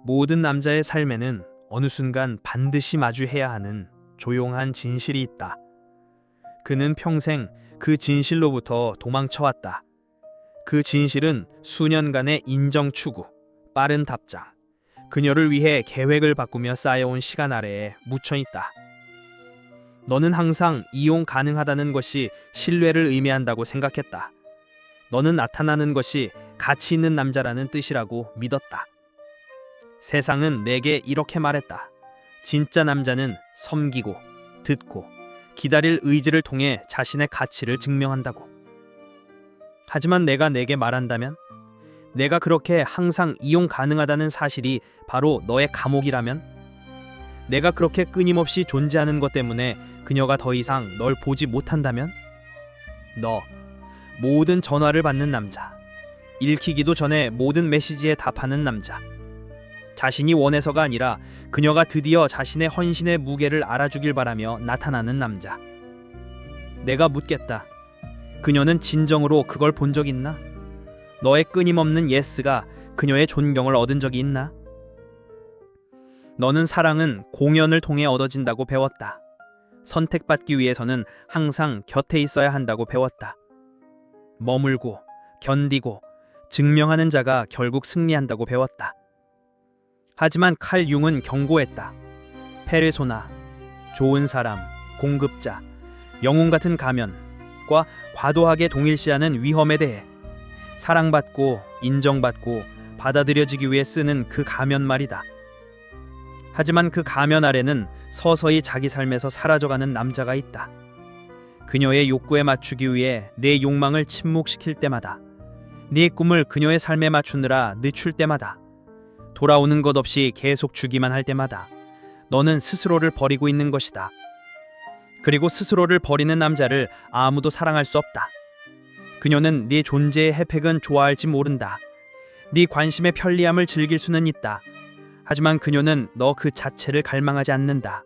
모든 남자의 삶에는 어느 순간 반드시 마주해야 하는 조용한 진실이 있다. 그는 평생 그 진실로부터 도망쳐왔다. 그 진실은 수년간의 인정 추구, 빠른 답장, 그녀를 위해 계획을 바꾸며 쌓여온 시간 아래에 묻혀있다. 너는 항상 이용 가능하다는 것이 신뢰를 의미한다고 생각했다. 너는 나타나는 것이 가치 있는 남자라는 뜻이라고 믿었다. 세상은 내게 이렇게 말했다. 진짜 남자는 섬기고, 듣고, 기다릴 의지를 통해 자신의 가치를 증명한다고. 하지만 내가 내게 말한다면, 내가 그렇게 항상 이용 가능하다는 사실이 바로 너의 감옥이라면, 내가 그렇게 끊임없이 존재하는 것 때문에 그녀가 더 이상 널 보지 못한다면, 너, 모든 전화를 받는 남자, 읽히기도 전에 모든 메시지에 답하는 남자, 자신이 원해서가 아니라 그녀가 드디어 자신의 헌신의 무게를 알아주길 바라며 나타나는 남자. 내가 묻겠다. 그녀는 진정으로 그걸 본 적 있나? 너의 끊임없는 예스가 그녀의 존경을 얻은 적이 있나? 너는 사랑은 공연을 통해 얻어진다고 배웠다. 선택받기 위해서는 항상 곁에 있어야 한다고 배웠다. 머물고, 견디고, 증명하는 자가 결국 승리한다고 배웠다. 하지만 칼 융은 경고했다. 페르소나, 좋은 사람, 공급자, 영웅 같은 가면과 과도하게 동일시하는 위험에 대해 사랑받고 인정받고 받아들여지기 위해 쓰는 그 가면 말이다. 하지만 그 가면 아래는 서서히 자기 삶에서 사라져가는 남자가 있다. 그녀의 욕구에 맞추기 위해 내 욕망을 침묵시킬 때마다, 네 꿈을 그녀의 삶에 맞추느라 늦출 때마다, 돌아오는 것 없이 계속 주기만 할 때마다 너는 스스로를 버리고 있는 것이다. 그리고 스스로를 버리는 남자를 아무도 사랑할 수 없다. 그녀는 네 존재의 혜택은 좋아할지 모른다. 네 관심의 편리함을 즐길 수는 있다. 하지만 그녀는 너 그 자체를 갈망하지 않는다.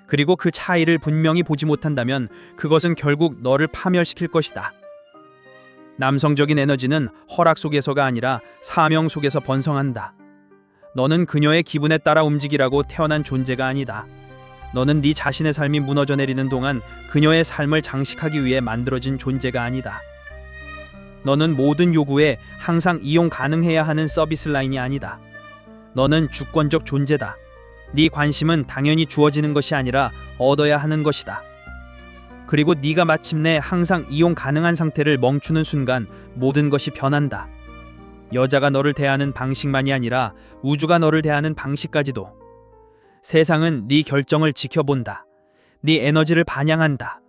그리고 그 차이를 분명히 보지 못한다면 그것은 결국 너를 파멸시킬 것이다. 남성적인 에너지는 허락 속에서가 아니라 사명 속에서 번성한다. 너는 그녀의 기분에 따라 움직이라고 태어난 존재가 아니다. 너는 네 자신의 삶이 무너져 내리는 동안 그녀의 삶을 장식하기 위해 만들어진 존재가 아니다. 너는 모든 요구에 항상 이용 가능해야 하는 서비스 라인이 아니다. 너는 주권적 존재다. 네 관심은 당연히 주어지는 것이 아니라 얻어야 하는 것이다. 그리고 네가 마침내 항상 이용 가능한 상태를 멈추는 순간 모든 것이 변한다. 여자가 너를 대하는 방식만이 아니라 우주가 너를 대하는 방식까지도. 세상은 네 결정을 지켜본다. 네 에너지를 반영한다.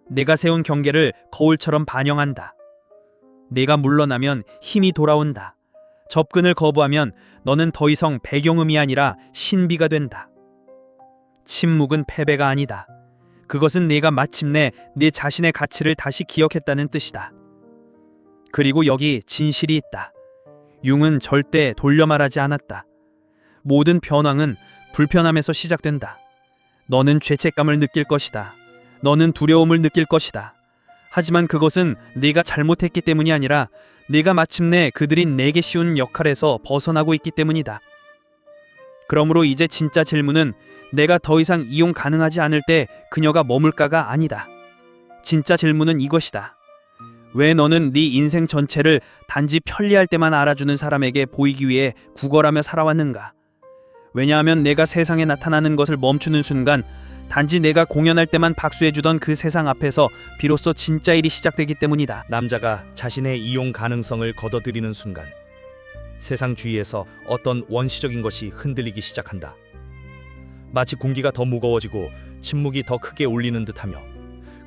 내가 세운 경계를 거울처럼 반영한다. 내가 물러나면 힘이 돌아온다. 접근을 거부하면 너는 더 이상 배경음이 아니라 신비가 된다. 침묵은 패배가 아니다. 그것은 네가 마침내 네 자신의 가치를 다시 기억했다는 뜻이다. 그리고 여기 진실이 있다. 융은 절대 돌려 말하지 않았다. 모든 변화는 불편함에서 시작된다. 너는 죄책감을 느낄 것이다. 너는 두려움을 느낄 것이다. 하지만 그것은 네가 잘못했기 때문이 아니라 네가 마침내 그들이 내게 씌운 역할에서 벗어나고 있기 때문이다. 그러므로 이제 진짜 질문은 내가 더 이상 이용 가능하지 않을 때 그녀가 머물까가 아니다. 진짜 질문은 이것이다. 왜 너는 네 인생 전체를 단지 편리할 때만 알아주는 사람에게 보이기 위해 구걸하며 살아왔는가? 왜냐하면 내가 세상에 나타나는 것을 멈추는 순간 단지 내가 공연할 때만 박수해주던 그 세상 앞에서 비로소 진짜 일이 시작되기 때문이다. 남자가 자신의 이용 가능성을 걷어들이는 순간 세상 주위에서 어떤 원시적인 것이 흔들리기 시작한다. 마치 공기가 더 무거워지고 침묵이 더 크게 울리는 듯하며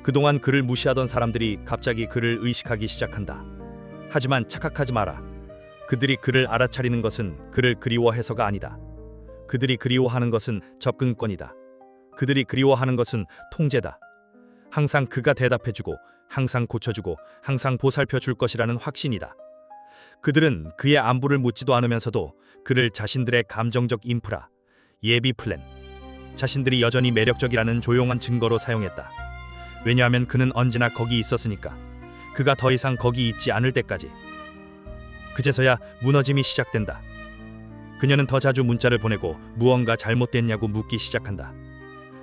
그동안 그를 무시하던 사람들이 갑자기 그를 의식하기 시작한다. 하지만 착각하지 마라. 그들이 그를 알아차리는 것은 그를 그리워해서가 아니다. 그들이 그리워하는 것은 접근권이다. 그들이 그리워하는 것은 통제다. 항상 그가 대답해주고 항상 고쳐주고 항상 보살펴줄 것이라는 확신이다. 그들은 그의 안부를 묻지도 않으면서도 그를 자신들의 감정적 인프라, 예비 플랜, 자신들이 여전히 매력적이라는 조용한 증거로 사용했다. 왜냐하면 그는 언제나 거기 있었으니까. 그가 더 이상 거기 있지 않을 때까지. 그제서야 무너짐이 시작된다. 그녀는 더 자주 문자를 보내고 무언가 잘못됐냐고 묻기 시작한다.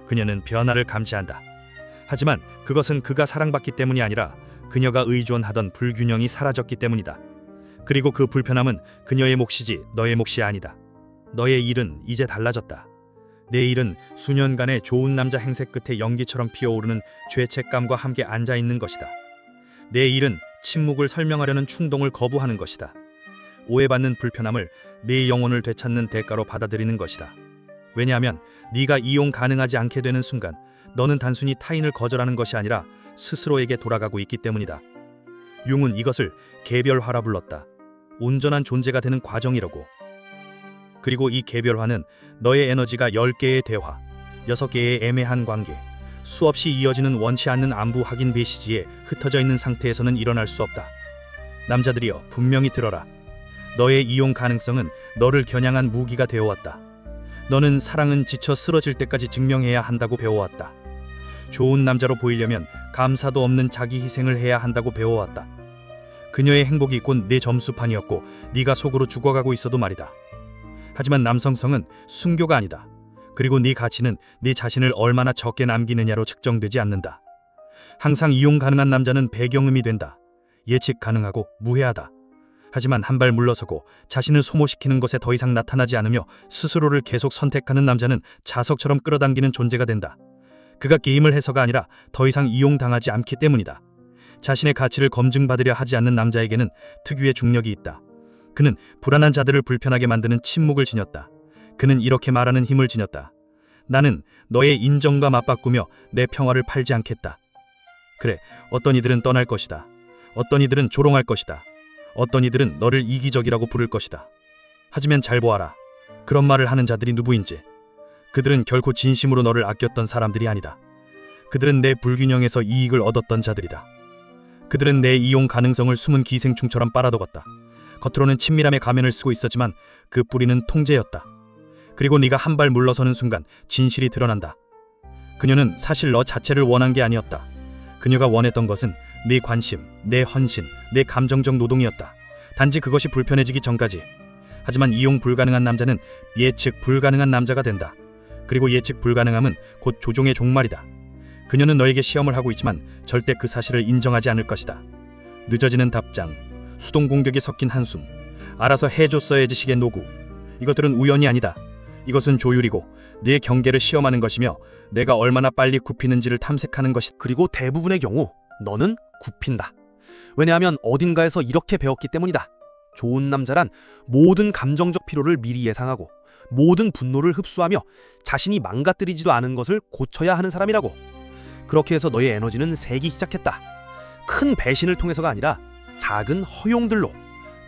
그녀는 변화를 감지한다. 하지만 그것은 그가 사랑받기 때문이 아니라 그녀가 의존하던 불균형이 사라졌기 때문이다. 그리고 그 불편함은 그녀의 몫이지 너의 몫이 아니다. 너의 일은 이제 달라졌다. 내 일은 수년간의 좋은 남자 행세 끝에 연기처럼 피어오르는 죄책감과 함께 앉아있는 것이다. 내 일은 침묵을 설명하려는 충동을 거부하는 것이다. 오해받는 불편함을 내 영혼을 되찾는 대가로 받아들이는 것이다. 왜냐하면 네가 이용 가능하지 않게 되는 순간 너는 단순히 타인을 거절하는 것이 아니라 스스로에게 돌아가고 있기 때문이다. 융은 이것을 개별화라 불렀다. 온전한 존재가 되는 과정이라고. 그리고 이 개별화는 너의 에너지가 10개의 대화, 6개의 애매한 관계, 수없이 이어지는 원치 않는 안부 확인 메시지에 흩어져 있는 상태에서는 일어날 수 없다. 남자들이여, 분명히 들어라. 너의 이용 가능성은 너를 겨냥한 무기가 되어왔다. 너는 사랑은 지쳐 쓰러질 때까지 증명해야 한다고 배워왔다. 좋은 남자로 보이려면 감사도 없는 자기 희생을 해야 한다고 배워왔다. 그녀의 행복이 곧 내 점수판이었고 네가 속으로 죽어가고 있어도 말이다. 하지만 남성성은 순교가 아니다. 그리고 네 가치는 네 자신을 얼마나 적게 남기느냐로 측정되지 않는다. 항상 이용 가능한 남자는 배경음이 된다. 예측 가능하고 무해하다. 하지만 한 발 물러서고 자신을 소모시키는 것에 더 이상 나타나지 않으며 스스로를 계속 선택하는 남자는 자석처럼 끌어당기는 존재가 된다. 그가 게임을 해서가 아니라 더 이상 이용당하지 않기 때문이다. 자신의 가치를 검증받으려 하지 않는 남자에게는 특유의 중력이 있다. 그는 불안한 자들을 불편하게 만드는 침묵을 지녔다. 그는 이렇게 말하는 힘을 지녔다. 나는 너의 인정과 맞바꾸며 내 평화를 팔지 않겠다. 그래, 어떤 이들은 떠날 것이다. 어떤 이들은 조롱할 것이다. 어떤 이들은 너를 이기적이라고 부를 것이다. 하지만 잘 보아라. 그런 말을 하는 자들이 누구인지. 그들은 결코 진심으로 너를 아꼈던 사람들이 아니다. 그들은 내 불균형에서 이익을 얻었던 자들이다. 그들은 내 이용 가능성을 숨은 기생충처럼 빨아먹었다. 겉으로는 친밀함의 가면을 쓰고 있었지만 그 뿌리는 통제였다. 그리고 네가 한 발 물러서는 순간 진실이 드러난다. 그녀는 사실 너 자체를 원한 게 아니었다. 그녀가 원했던 것은 네 관심, 내 헌신, 내 감정적 노동이었다. 단지 그것이 불편해지기 전까지. 하지만 이용 불가능한 남자는 예측 불가능한 남자가 된다. 그리고 예측 불가능함은 곧 조종의 종말이다. 그녀는 너에게 시험을 하고 있지만 절대 그 사실을 인정하지 않을 것이다. 늦어지는 답장, 수동 공격이 섞인 한숨, 알아서 해줬어야지 식의 노구. 이것들은 우연이 아니다. 이것은 조율이고 네 경계를 시험하는 것이며 내가 얼마나 빨리 굽히는지를 탐색하는 것이다. 그리고 대부분의 경우 너는 굽힌다. 왜냐하면 어딘가에서 이렇게 배웠기 때문이다. 좋은 남자란 모든 감정적 피로를 미리 예상하고 모든 분노를 흡수하며 자신이 망가뜨리지도 않은 것을 고쳐야 하는 사람이라고. 그렇게 해서 너의 에너지는 새기 시작했다. 큰 배신을 통해서가 아니라 작은 허용들로,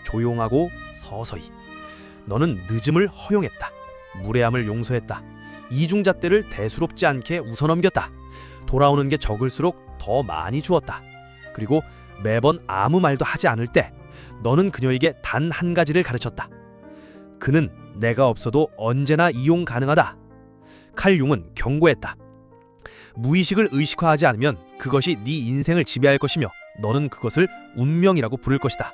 조용하고 서서히. 너는 늦음을 허용했다. 무례함을 용서했다. 이중잣대를 대수롭지 않게 웃어넘겼다. 돌아오는 게 적을수록 더 많이 주었다. 그리고 매번 아무 말도 하지 않을 때 너는 그녀에게 단 한 가지를 가르쳤다. 그는 내가 없어도 언제나 이용 가능하다. 칼 융은 경고했다. 무의식을 의식화하지 않으면 그것이 네 인생을 지배할 것이며 너는 그것을 운명이라고 부를 것이다.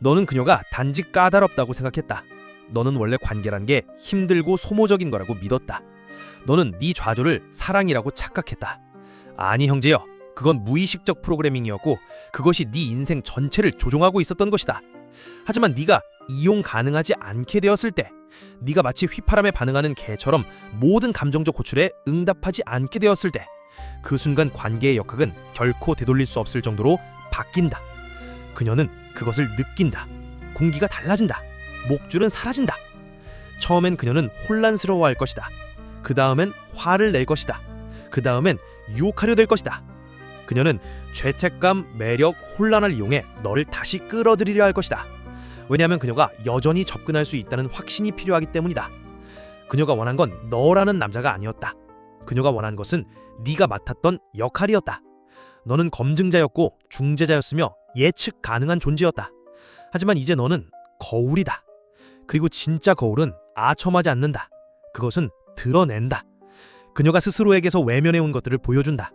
너는 그녀가 단지 까다롭다고 생각했다. 너는 원래 관계란 게 힘들고 소모적인 거라고 믿었다. 너는 네 좌절을 사랑이라고 착각했다. 아니 형제여, 그건 무의식적 프로그래밍이었고 그것이 네 인생 전체를 조종하고 있었던 것이다. 하지만 네가 이용 가능하지 않게 되었을 때, 네가 마치 휘파람에 반응하는 개처럼 모든 감정적 호출에 응답하지 않게 되었을 때, 그 순간 관계의 역학은 결코 되돌릴 수 없을 정도로 바뀐다. 그녀는 그것을 느낀다. 공기가 달라진다. 목줄은 사라진다. 처음엔 그녀는 혼란스러워할 것이다. 그 다음엔 화를 낼 것이다. 그 다음엔 유혹하려 될 것이다. 그녀는 죄책감, 매력, 혼란을 이용해 너를 다시 끌어들이려 할 것이다. 왜냐하면 그녀가 여전히 접근할 수 있다는 확신이 필요하기 때문이다. 그녀가 원한 건 너라는 남자가 아니었다. 그녀가 원한 것은 네가 맡았던 역할이었다. 너는 검증자였고 중재자였으며 예측 가능한 존재였다. 하지만 이제 너는 거울이다. 그리고 진짜 거울은 아첨하지 않는다. 그것은 드러낸다. 그녀가 스스로에게서 외면해온 것들을 보여준다.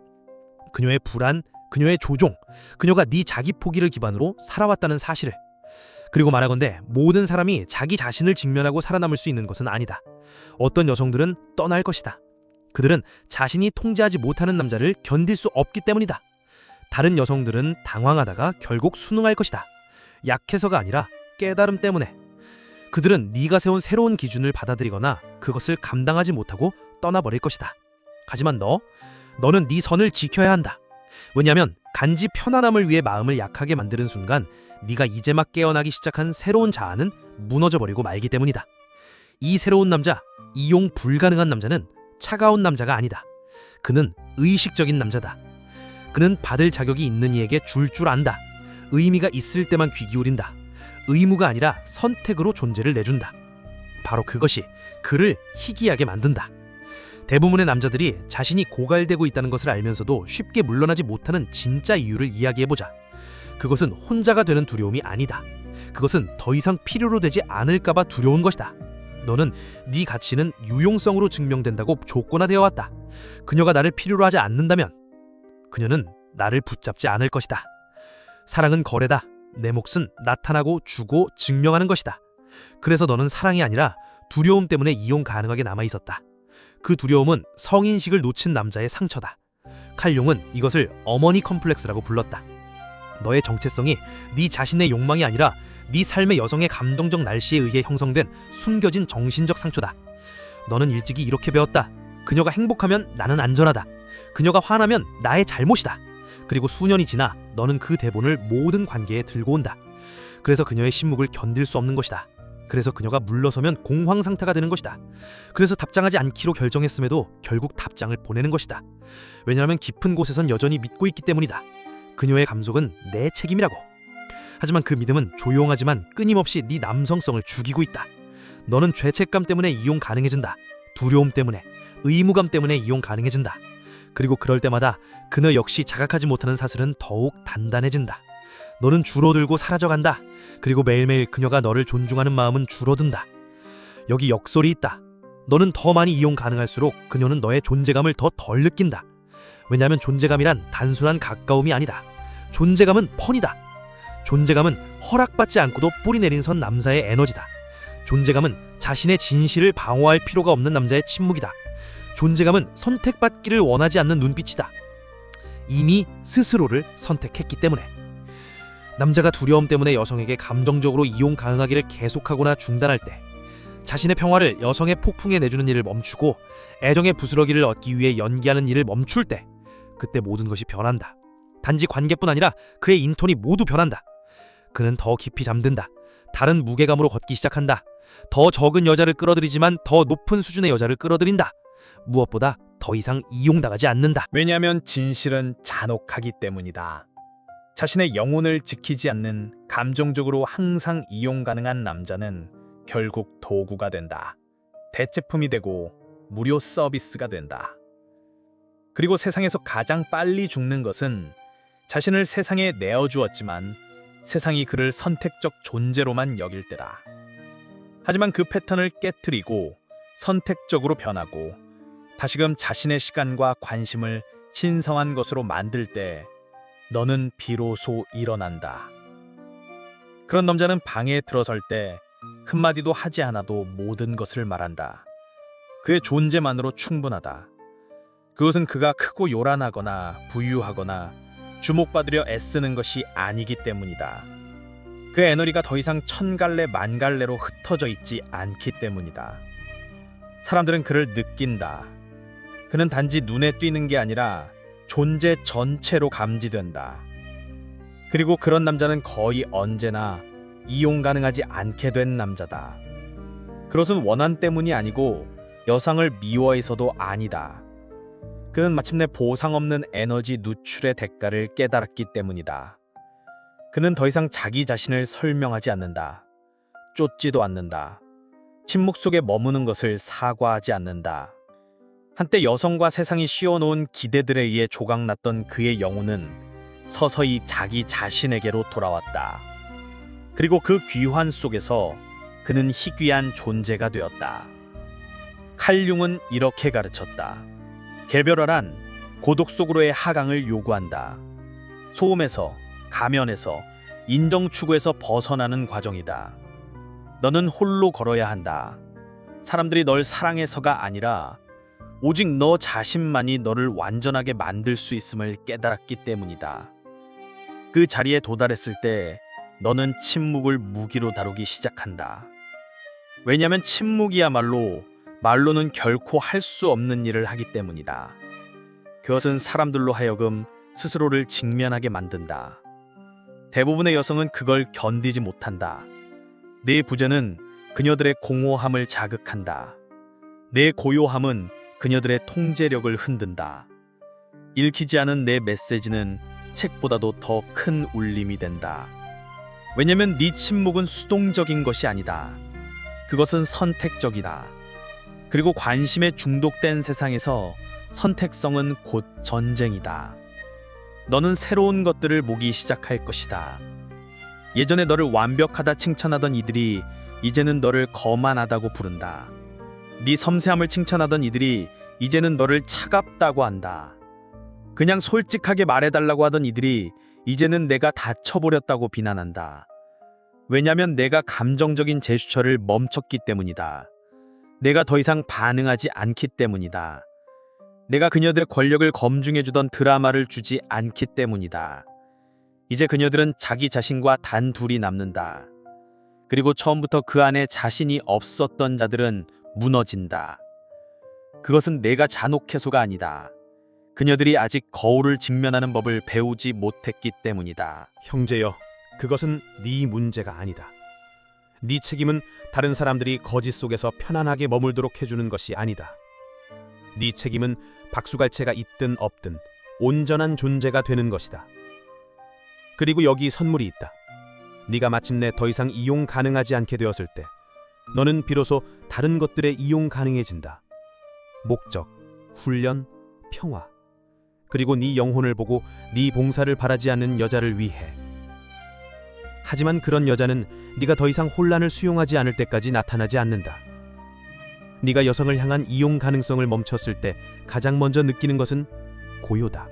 그녀의 불안, 그녀의 조종, 그녀가 네 자기 포기를 기반으로 살아왔다는 사실을. 그리고 말하건대 모든 사람이 자기 자신을 직면하고 살아남을 수 있는 것은 아니다. 어떤 여성들은 떠날 것이다. 그들은 자신이 통제하지 못하는 남자를 견딜 수 없기 때문이다. 다른 여성들은 당황하다가 결국 순응할 것이다. 약해서가 아니라 깨달음 때문에. 그들은 네가 세운 새로운 기준을 받아들이거나 그것을 감당하지 못하고 떠나버릴 것이다. 하지만 너는 네 선을 지켜야 한다. 왜냐하면 간지 편안함을 위해 마음을 약하게 만드는 순간 네가 이제 막 깨어나기 시작한 새로운 자아는 무너져버리고 말기 때문이다. 이 새로운 남자, 이용 불가능한 남자는 차가운 남자가 아니다. 그는 의식적인 남자다. 그는 받을 자격이 있는 이에게 줄 안다. 의미가 있을 때만 귀 기울인다. 의무가 아니라 선택으로 존재를 내준다. 바로 그것이 그를 희귀하게 만든다. 대부분의 남자들이 자신이 고갈되고 있다는 것을 알면서도 쉽게 물러나지 못하는 진짜 이유를 이야기해보자. 그것은 혼자가 되는 두려움이 아니다. 그것은 더 이상 필요로 되지 않을까봐 두려운 것이다. 너는 네 가치는 유용성으로 증명된다고 조건화되어 왔다. 그녀가 나를 필요로 하지 않는다면 그녀는 나를 붙잡지 않을 것이다. 사랑은 거래다. 내 몫은 나타나고 주고 증명하는 것이다. 그래서 너는 사랑이 아니라 두려움 때문에 이용 가능하게 남아있었다. 그 두려움은 성인식을 놓친 남자의 상처다. 칼 융은 이것을 어머니 컴플렉스라고 불렀다. 너의 정체성이 네 자신의 욕망이 아니라 네 삶의 여성의 감정적 날씨에 의해 형성된 숨겨진 정신적 상처다. 너는 일찍이 이렇게 배웠다. 그녀가 행복하면 나는 안전하다. 그녀가 화나면 나의 잘못이다. 그리고 수년이 지나 너는 그 대본을 모든 관계에 들고 온다. 그래서 그녀의 침묵을 견딜 수 없는 것이다. 그래서 그녀가 물러서면 공황 상태가 되는 것이다. 그래서 답장하지 않기로 결정했음에도 결국 답장을 보내는 것이다. 왜냐하면 깊은 곳에선 여전히 믿고 있기 때문이다. 그녀의 감속은 내 책임이라고. 하지만 그 믿음은 조용하지만 끊임없이 네 남성성을 죽이고 있다. 너는 죄책감 때문에 이용 가능해진다. 두려움 때문에, 의무감 때문에 이용 가능해진다. 그리고 그럴 때마다 그녀 역시 자각하지 못하는 사슬은 더욱 단단해진다. 너는 줄어들고 사라져간다. 그리고 매일매일 그녀가 너를 존중하는 마음은 줄어든다. 여기 역설이 있다. 너는 더 많이 이용 가능할수록 그녀는 너의 존재감을 더 덜 느낀다. 왜냐하면 존재감이란 단순한 가까움이 아니다. 존재감은 펀이다. 존재감은 허락받지 않고도 뿌리내린 선 남자의 에너지다. 존재감은 자신의 진실을 방어할 필요가 없는 남자의 침묵이다. 존재감은 선택받기를 원하지 않는 눈빛이다. 이미 스스로를 선택했기 때문에. 남자가 두려움 때문에 여성에게 감정적으로 이용 가능하기를 계속하거나 중단할 때, 자신의 평화를 여성의 폭풍에 내주는 일을 멈추고 애정의 부스러기를 얻기 위해 연기하는 일을 멈출 때, 그때 모든 것이 변한다. 단지 관계뿐 아니라 그의 인톤이 모두 변한다. 그는 더 깊이 잠든다. 다른 무게감으로 걷기 시작한다. 더 적은 여자를 끌어들이지만 더 높은 수준의 여자를 끌어들인다. 무엇보다 더 이상 이용당하지 않는다. 왜냐하면 진실은 잔혹하기 때문이다. 자신의 영혼을 지키지 않는 감정적으로 항상 이용 가능한 남자는 결국 도구가 된다. 대체품이 되고 무료 서비스가 된다. 그리고 세상에서 가장 빨리 죽는 것은 자신을 세상에 내어주었지만 세상이 그를 선택적 존재로만 여길 때다. 하지만 그 패턴을 깨트리고 선택적으로 변하고 다시금 자신의 시간과 관심을 신성한 것으로 만들 때 너는 비로소 일어난다. 그런 남자는 방에 들어설 때 한마디도 하지 않아도 모든 것을 말한다. 그의 존재만으로 충분하다. 그것은 그가 크고 요란하거나 부유하거나 주목받으려 애쓰는 것이 아니기 때문이다. 그 에너지가 더 이상 천갈래 만갈래로 흩어져 있지 않기 때문이다. 사람들은 그를 느낀다. 그는 단지 눈에 띄는 게 아니라 존재 전체로 감지된다. 그리고 그런 남자는 거의 언제나 이용 가능하지 않게 된 남자다. 그것은 원한 때문이 아니고 여성을 미워해서도 아니다. 그는 마침내 보상 없는 에너지 누출의 대가를 깨달았기 때문이다. 그는 더 이상 자기 자신을 설명하지 않는다. 쫓지도 않는다. 침묵 속에 머무는 것을 사과하지 않는다. 한때 여성과 세상이 씌워놓은 기대들에 의해 조각났던 그의 영혼은 서서히 자기 자신에게로 돌아왔다. 그리고 그 귀환 속에서 그는 희귀한 존재가 되었다. 칼 융은 이렇게 가르쳤다. 개별화란 고독 속으로의 하강을 요구한다. 소음에서, 가면에서, 인정 추구에서 벗어나는 과정이다. 너는 홀로 걸어야 한다. 사람들이 널 사랑해서가 아니라 오직 너 자신만이 너를 완전하게 만들 수 있음을 깨달았기 때문이다. 그 자리에 도달했을 때 너는 침묵을 무기로 다루기 시작한다. 왜냐하면 침묵이야말로 말로는 결코 할 수 없는 일을 하기 때문이다. 그것은 사람들로 하여금 스스로를 직면하게 만든다. 대부분의 여성은 그걸 견디지 못한다. 내 부재는 그녀들의 공허함을 자극한다. 내 고요함은 그녀들의 통제력을 흔든다. 읽히지 않은 내 메시지는 책보다도 더 큰 울림이 된다. 왜냐면 네 침묵은 수동적인 것이 아니다. 그것은 선택적이다. 그리고 관심에 중독된 세상에서 선택성은 곧 전쟁이다. 너는 새로운 것들을 보기 시작할 것이다. 예전에 너를 완벽하다 칭찬하던 이들이 이제는 너를 거만하다고 부른다. 네 섬세함을 칭찬하던 이들이 이제는 너를 차갑다고 한다. 그냥 솔직하게 말해달라고 하던 이들이 이제는 내가 다쳐버렸다고 비난한다. 왜냐면 내가 감정적인 제스처를 멈췄기 때문이다. 내가 더 이상 반응하지 않기 때문이다. 내가 그녀들의 권력을 검증해주던 드라마를 주지 않기 때문이다. 이제 그녀들은 자기 자신과 단둘이 남는다. 그리고 처음부터 그 안에 자신이 없었던 자들은 무너진다. 그것은 내가 잔혹해서가 아니다. 그녀들이 아직 거울을 직면하는 법을 배우지 못했기 때문이다. 형제여, 그것은 네 문제가 아니다. 네 책임은 다른 사람들이 거짓 속에서 편안하게 머물도록 해주는 것이 아니다. 네 책임은 박수갈채가 있든 없든 온전한 존재가 되는 것이다. 그리고 여기 선물이 있다. 네가 마침내 더 이상 이용 가능하지 않게 되었을 때 너는 비로소 다른 것들에 이용 가능해진다. 목적, 훈련, 평화, 그리고 네 영혼을 보고 네 봉사를 바라지 않는 여자를 위해. 하지만 그런 여자는 네가 더 이상 혼란을 수용하지 않을 때까지 나타나지 않는다. 네가 여성을 향한 이용 가능성을 멈췄을 때 가장 먼저 느끼는 것은 고요다.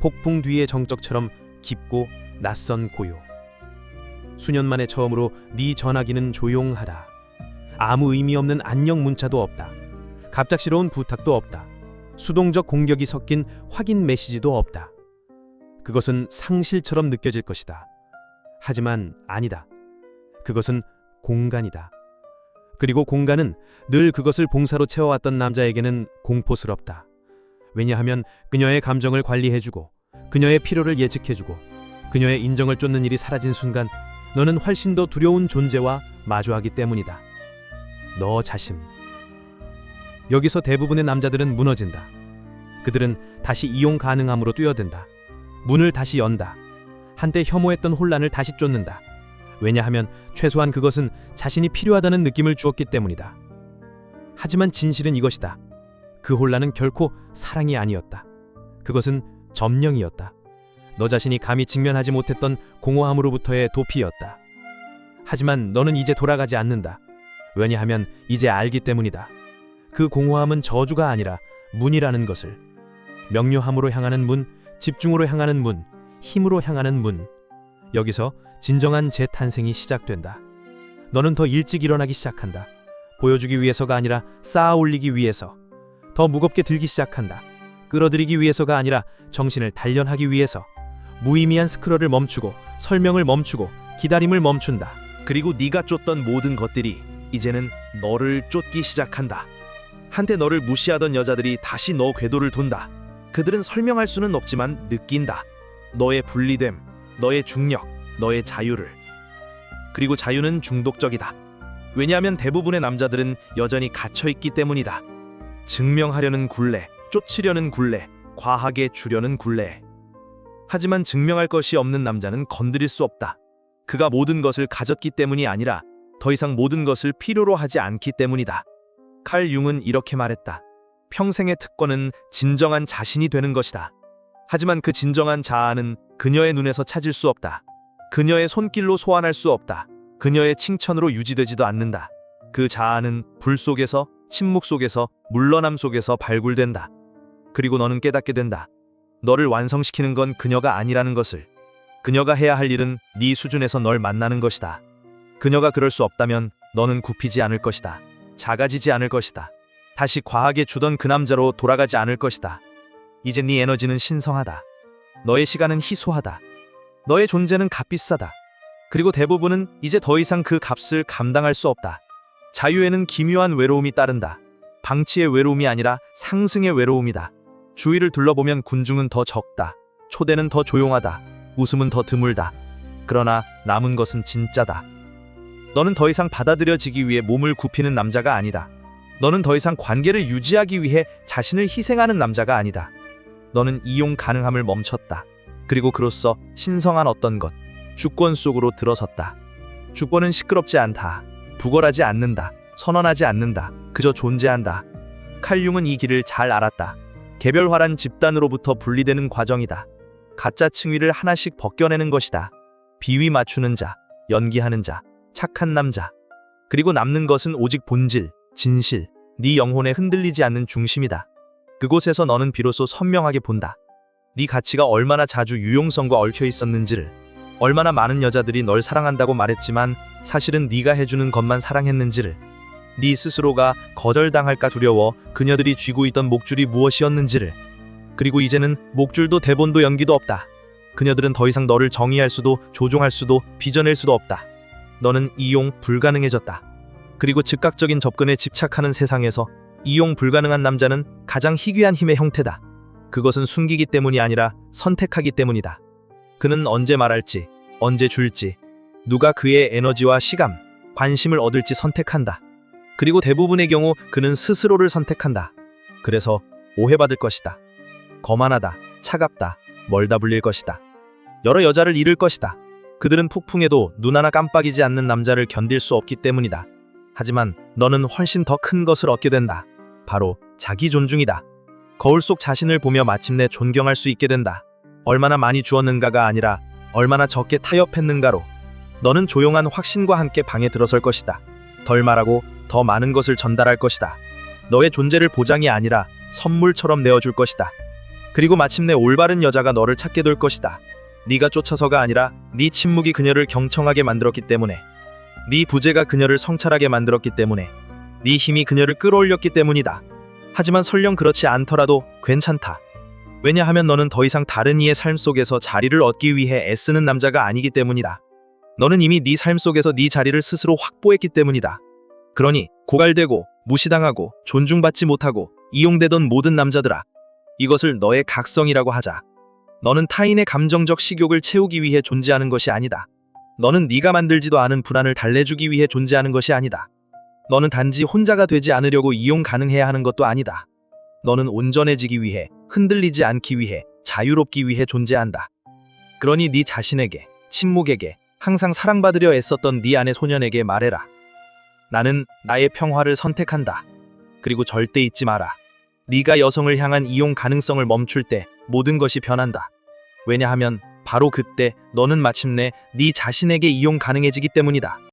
폭풍 뒤의 정적처럼 깊고 낯선 고요. 수년 만에 처음으로 네 전화기는 조용하다. 아무 의미 없는 안녕 문자도 없다. 갑작스러운 부탁도 없다. 수동적 공격이 섞인 확인 메시지도 없다. 그것은 상실처럼 느껴질 것이다. 하지만 아니다. 그것은 공간이다. 그리고 공간은 늘 그것을 봉사로 채워왔던 남자에게는 공포스럽다. 왜냐하면 그녀의 감정을 관리해주고 그녀의 필요를 예측해주고 그녀의 인정을 쫓는 일이 사라진 순간 너는 훨씬 더 두려운 존재와 마주하기 때문이다. 너 자신. 여기서 대부분의 남자들은 무너진다. 그들은 다시 이용 가능함으로 뛰어든다. 문을 다시 연다. 한때 혐오했던 혼란을 다시 쫓는다. 왜냐하면 최소한 그것은 자신이 필요하다는 느낌을 주었기 때문이다. 하지만 진실은 이것이다. 그 혼란은 결코 사랑이 아니었다. 그것은 점령이었다. 너 자신이 감히 직면하지 못했던 공허함으로부터의 도피였다. 하지만 너는 이제 돌아가지 않는다. 왜냐하면 이제 알기 때문이다. 그 공허함은 저주가 아니라 문이라는 것을. 명료함으로 향하는 문, 집중으로 향하는 문, 힘으로 향하는 문. 여기서 진정한 재탄생이 시작된다. 너는 더 일찍 일어나기 시작한다. 보여주기 위해서가 아니라 쌓아 올리기 위해서. 더 무겁게 들기 시작한다. 끌어들이기 위해서가 아니라 정신을 단련하기 위해서. 무의미한 스크롤을 멈추고 설명을 멈추고 기다림을 멈춘다. 그리고 네가 쫓던 모든 것들이 이제는 너를 쫓기 시작한다. 한때 너를 무시하던 여자들이 다시 너 궤도를 돈다. 그들은 설명할 수는 없지만 느낀다. 너의 분리됨, 너의 중력, 너의 자유를. 그리고 자유는 중독적이다. 왜냐하면 대부분의 남자들은 여전히 갇혀있기 때문이다. 증명하려는 굴레, 쫓으려는 굴레, 과하게 주려는 굴레. 하지만 증명할 것이 없는 남자는 건드릴 수 없다. 그가 모든 것을 가졌기 때문이 아니라 더 이상 모든 것을 필요로 하지 않기 때문이다. 칼 융은 이렇게 말했다. 평생의 특권은 진정한 자신이 되는 것이다. 하지만 그 진정한 자아는 그녀의 눈에서 찾을 수 없다. 그녀의 손길로 소환할 수 없다. 그녀의 칭찬으로 유지되지도 않는다. 그 자아는 불 속에서, 침묵 속에서, 물러남 속에서 발굴된다. 그리고 너는 깨닫게 된다. 너를 완성시키는 건 그녀가 아니라는 것을. 그녀가 해야 할 일은 네 수준에서 널 만나는 것이다. 그녀가 그럴 수 없다면 너는 굽히지 않을 것이다. 작아지지 않을 것이다. 다시 과하게 주던 그 남자로 돌아가지 않을 것이다. 이제 네 에너지는 신성하다. 너의 시간은 희소하다. 너의 존재는 값비싸다. 그리고 대부분은 이제 더 이상 그 값을 감당할 수 없다. 자유에는 기묘한 외로움이 따른다. 방치의 외로움이 아니라 상승의 외로움이다. 주위를 둘러보면 군중은 더 적다. 초대는 더 조용하다. 웃음은 더 드물다. 그러나 남은 것은 진짜다. 너는 더 이상 받아들여지기 위해 몸을 굽히는 남자가 아니다. 너는 더 이상 관계를 유지하기 위해 자신을 희생하는 남자가 아니다. 너는 이용 가능함을 멈췄다. 그리고 그로써 신성한 어떤 것, 주권 속으로 들어섰다. 주권은 시끄럽지 않다. 부걸하지 않는다. 선언하지 않는다. 그저 존재한다. 칼융은 이 길을 잘 알았다. 개별화란 집단으로부터 분리되는 과정이다. 가짜 층위를 하나씩 벗겨내는 것이다. 비위 맞추는 자, 연기하는 자, 착한 남자. 그리고 남는 것은 오직 본질, 진실, 네 영혼에 흔들리지 않는 중심이다. 그곳에서 너는 비로소 선명하게 본다. 네 가치가 얼마나 자주 유용성과 얽혀 있었는지를, 얼마나 많은 여자들이 널 사랑한다고 말했지만 사실은 네가 해주는 것만 사랑했는지를, 네 스스로가 거절당할까 두려워 그녀들이 쥐고 있던 목줄이 무엇이었는지를. 그리고 이제는 목줄도 대본도 연기도 없다. 그녀들은 더 이상 너를 정의할 수도 조종할 수도 빚어낼 수도 없다. 너는 이용 불가능해졌다. 그리고 즉각적인 접근에 집착하는 세상에서 이용 불가능한 남자는 가장 희귀한 힘의 형태다. 그것은 숨기기 때문이 아니라 선택하기 때문이다. 그는 언제 말할지, 언제 줄지, 누가 그의 에너지와 시감, 관심을 얻을지 선택한다. 그리고 대부분의 경우 그는 스스로를 선택한다. 그래서 오해받을 것이다. 거만하다, 차갑다, 멀다 불릴 것이다. 여러 여자를 잃을 것이다. 그들은 폭풍에도 눈 하나 깜빡이지 않는 남자를 견딜 수 없기 때문이다. 하지만 너는 훨씬 더 큰 것을 얻게 된다. 바로 자기 존중이다. 거울 속 자신을 보며 마침내 존경할 수 있게 된다. 얼마나 많이 주었는가가 아니라 얼마나 적게 타협했는가로. 너는 조용한 확신과 함께 방에 들어설 것이다. 덜 말하고 더 많은 것을 전달할 것이다. 너의 존재를 보장이 아니라 선물처럼 내어줄 것이다. 그리고 마침내 올바른 여자가 너를 찾게 될 것이다. 네가 쫓아서가 아니라 네 침묵이 그녀를 경청하게 만들었기 때문에, 네 부재가 그녀를 성찰하게 만들었기 때문에, 네 힘이 그녀를 끌어올렸기 때문이다. 하지만 설령 그렇지 않더라도 괜찮다. 왜냐하면 너는 더 이상 다른 이의 삶 속에서 자리를 얻기 위해 애쓰는 남자가 아니기 때문이다. 너는 이미 네 삶 속에서 네 자리를 스스로 확보했기 때문이다. 그러니 고갈되고 무시당하고 존중받지 못하고 이용되던 모든 남자들아, 이것을 너의 각성이라고 하자. 너는 타인의 감정적 식욕을 채우기 위해 존재하는 것이 아니다. 너는 네가 만들지도 않은 불안을 달래주기 위해 존재하는 것이 아니다. 너는 단지 혼자가 되지 않으려고 이용 가능해야 하는 것도 아니다. 너는 온전해지기 위해, 흔들리지 않기 위해, 자유롭기 위해 존재한다. 그러니 네 자신에게, 침묵에게, 항상 사랑받으려 애썼던 네 안의 소년에게 말해라. 나는 나의 평화를 선택한다. 그리고 절대 잊지 마라. 네가 여성을 향한 이용 가능성을 멈출 때 모든 것이 변한다. 왜냐하면 바로 그때 너는 마침내 네 자신에게 이용 가능해지기 때문이다.